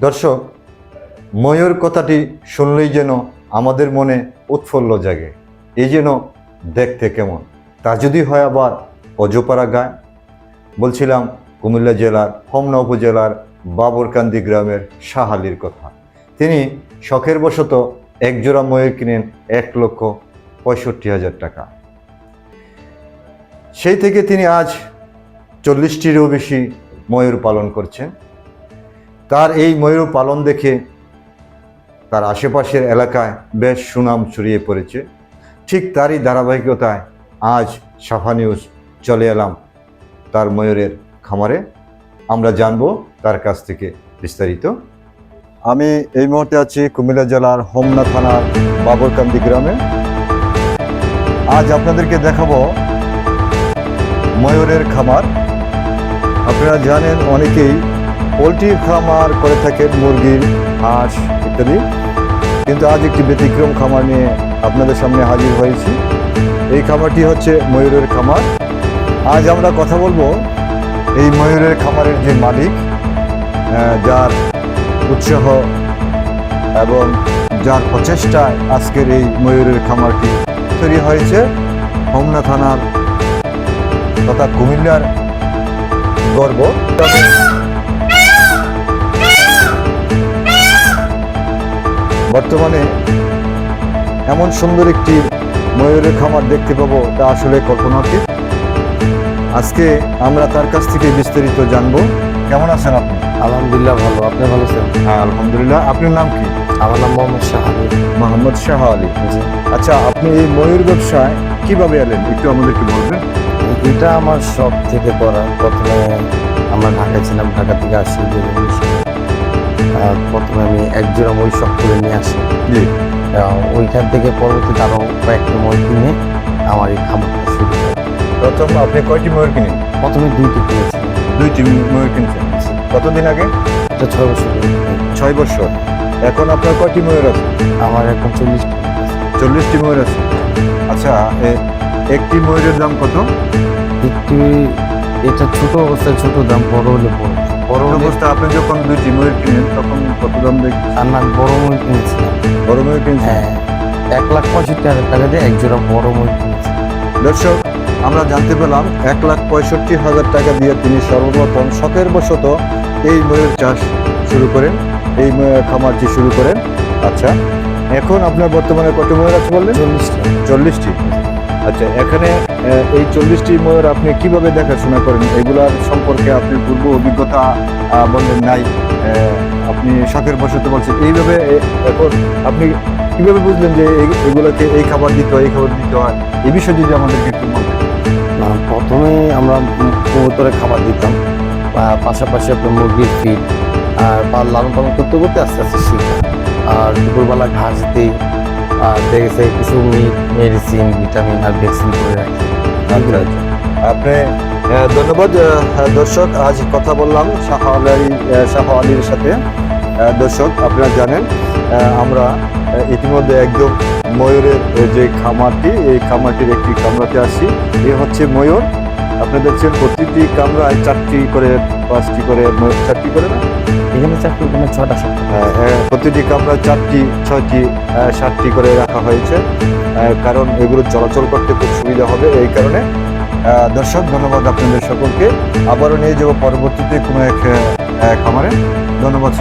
দর্শক, ময়ূর কথাটি শুনলেই যেন আমাদের মনে উৎফুল্ল জাগে। এই যেন দেখতে কেমন, তা যদি হয় আবার অজপাড়া গায়ে। বলছিলাম কুমিল্লা জেলার হোমনা উপজেলার বাবরকান্দি গ্রামের শাহ আলীর কথা। তিনি শখের বশত একজোড়া ময়ূর কিনেন ১,৬৫,০০০ টাকা। সেই থেকে তিনি আজ ৪০টিরও বেশি ময়ূর পালন করছেন। তার এই ময়ূর পালন দেখে তার আশেপাশের এলাকায় বেশ সুনাম ছড়িয়ে পড়েছে। ঠিক তারই ধারাবাহিকতায় আজ সাফা নিউজ চলে এলাম তার ময়ূরের খামারে। আমরা জানবো তার কাছ থেকে বিস্তারিত। আমি এই মুহূর্তে আছি কুমিল্লা জেলার হোমনা থানার বাবরকান্দি গ্রামে। আজ আপনাদেরকে দেখাবো ময়ূরের খামার। আপনারা জানেন অনেকেই পোলট্রির খামার করে থাকেন, মুরগির, হাঁস ইত্যাদি, কিন্তু আজ একটি ব্যতিক্রম খামার নিয়ে আপনাদের সামনে হাজির হয়েছি। এই খামারটি হচ্ছে ময়ূরের খামার। আজ আমরা কথা বলবো এই ময়ূরের খামারের যে মালিক, যার উৎসাহ এবং যার প্রচেষ্টায় আজকের এই ময়ূরের খামারটি তৈরি হয়েছে। হোমনা থানার তথা কুমিল্লার গর্ব। বর্তমানে এমন সুন্দর একটি ময়ূরের খামার দেখতে পাবো তা আসলে কল্পনাতীত। আজকে আমরা তার কাছ থেকে বিস্তারিত জানবো। কেমন আছেন আপনি? আলহামদুলিল্লাহ ভালো। আপনি ভালো আছেন? হ্যাঁ, আলহামদুলিল্লাহ। আপনার নাম কি? আমার নাম মোহাম্মদ শাহ আলী। মোহাম্মদ শাহ আলী। জি। আচ্ছা, আপনি এই ময়ূর ব্যবসায় কিভাবে এলেন একটু আমাদেরকে বলবেন? এটা আমার শখ থেকে করা। প্রথমে আমরা ঢাকায় ছিলাম, ঢাকা থেকে আসি। প্রথমে আমি একজোড়া ময়ূর শখ করে নিয়ে আসি। জি। ওইখান থেকে পরবর্তীতে আরও কয়েকটা ময়ূর কিনে আমার এই খামারটা শুরু করি। প্রথম আপনি কয়টি ময়ূর কিনেন? প্রথমে দুইটি কিনেছিলাম। 2টি ময়ূর কিনছেন। কতদিন আগে? এটা 6 বছর। 6 বছর। এখন আপনার কয়টি ময়ূর আছে? আমার এখন 40টি। 40টি ময়ূর আছে। আচ্ছা, একটি ময়ূরের দাম কত? এটা ছোট অবস্থায় ছোট দাম, বড় হলে বড়। বড় অবস্থায় আপনি যখন 2টি ময়ূর কিনেন তখন কত দাম দেখছেন? আর না, বড় ময়ূর কিনেছিলাম। বড় ময়ূর কিনছেন? হ্যাঁ, 1,65,০০০ টাকা দিয়ে একজোড়া বড় ময়ূর কিনেছি। দর্শক, আমরা জানতে পেলাম 1,65,০০০ টাকা দিয়ে তিনি সর্বপ্রথম শখের বশত এই ময়ূর চাষ শুরু করেন, এই খামারটি শুরু করেন। আচ্ছা, এখন আপনার বর্তমানে কত ময়ূর আছে বললেন? 40টি। আচ্ছা, এখানে এই 40টি ময়ূর আপনি কিভাবে দেখাশোনা করেন? এগুলার সম্পর্কে আপনি পূর্ব অভিজ্ঞতা বললেন নাই, আপনি শখের বশত বলছেন। এইভাবে এখন আপনি কিভাবে বুঝলেন যে এগুলোকে এই খাবার দিতে হয়, এই খাবার দিতে হয়? এই বিষয়ে যদি আমাদেরকে একটু বলেন। প্রথমে আমরা কবুতরের খাবার দিতাম, পাশাপাশি আপনার মুরগির ফিড আর লালন পালন করতে করতে আস্তে আস্তে শিখা। আর দুপুরবেলা ঘাস দিই, আর দেখেছে কিছু মেডিসিন, ভিটামিন আর ভ্যাকসিন করে রাখি। আচ্ছা, আপনি ধন্যবাদ। দর্শক, আজ কথা বললাম শাহ আলীর সাথে। দর্শক, আপনারা জানেন আমরা ইতিমধ্যে একদম ময়ূরের যে খামারটি, এই খামারটির একটি কামরাতে আসি। এ হচ্ছে ময়ূর। আপনি দেখছেন প্রতিটি কামরায় 4টি করে, 5টি করে, 4টি করে না? এখানে 4টি, ওখানে 6টা 7টা। প্রতিটি কামরায় 4টি, 6টি, 7টি করে রাখা হয়েছে, কারণ এগুলো চলাচল করতে খুব সুবিধা হবে এই কারণে। দর্শক, ধন্যবাদ আপনাদের সকলকে। আবারও নিয়ে যাবো পরবর্তীতে কোনো এক খামারে। ধন্যবাদ।